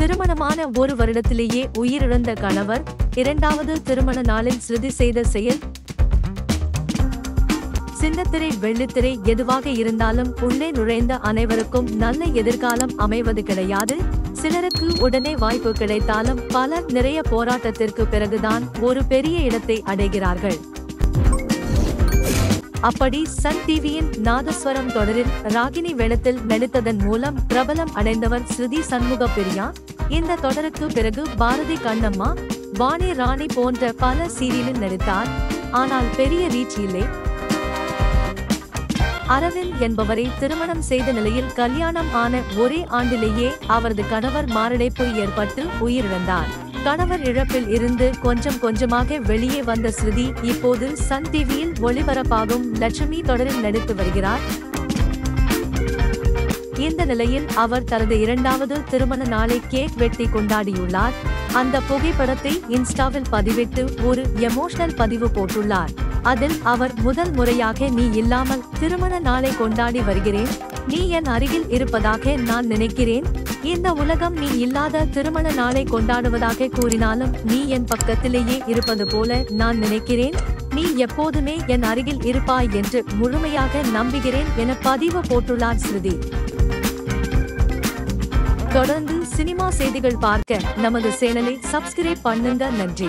திருமணமான ஒரு வருடத்திலேயே உயிரிழந்த கணவர், இரண்டாவது திருமண நாளில் ஸ்ருதி செய்த செயல். சின்னத்திரை வெள்ளித்திரை எதுவாக இருந்தாலும் உள்ளே நுழைந்த அனைவருக்கும் நல்ல எதிர்காலம் அமைவது கிடையாது. சிலருக்கு உடனே வாய்ப்பு கிடைத்தாலும் பலர் நிறைய போராட்டத்திற்கு பிறகுதான் ஒரு பெரிய இடத்தை அடைகிறார்கள். அப்படி சன் டிவியின் நாதஸ்வரம் தொடரில் ராகினி வேடத்தில் நடித்ததன் மூலம் பிரபலம் அடைந்தவர் ஸ்ருதி சண்முக பிரியா. இந்த தொடருக்கு பிறகு பாரதி கண்ணம்மா, வாணி ராணி போன்ற பல சீரியலில் நடித்தார். ஆனால் பெரிய ரீச் இல்லை. அரவிந்த் என்பவரை திருமணம் செய்த நிலையில் கல்யாணம் ஆன ஒரே ஆண்டிலேயே அவரது கணவர் மாரடைப்பு ஏற்பட்டு உயிரிழந்தார். கணவர் இழப்பில் இருந்து கொஞ்சம் கொஞ்சமாக வெளியே வந்த ஸ்ருதி இப்போது சன் டிவியில் ஒளிபரப்பாகும் லட்சுமி தொடரில் நடித்து வருகிறார். இந்த நிலையில் அவர் தனது இரண்டாவது திருமண நாளை கேக் வெட்டி கொண்டாடியுள்ளார். அந்த புகைப்படத்தை இன்ஸ்டாவில் பதிவிட்டு ஒரு எமோஷனல் பதிவு போட்டுள்ளார். அதில் அவர் முதல் முறையாக நீ இல்லாமல் திருமண நாளை கொண்டாடி வருகிறேன். நீ என் அருகில் இருப்பதாக நான் நினைக்கிறேன். இந்த உலகம் நீ இல்லாத திருமண நாளை கொண்டாடுவதாக கூறினாலும் நீ என் பக்கத்திலேயே இருப்பது போல நான் நினைக்கிறேன். நீ எப்போதுமே என் அருகில் இருப்பாய் என்று முழுமையாக நம்புகிறேன் என பதிவு போட்டுள்ளார் ஸ்ருதி. தொடர்ந்து சினிமா செய்திகள் பார்க்க நமது சேனலை சப்ஸ்கிரைப் பண்ணுங்க. நன்றி.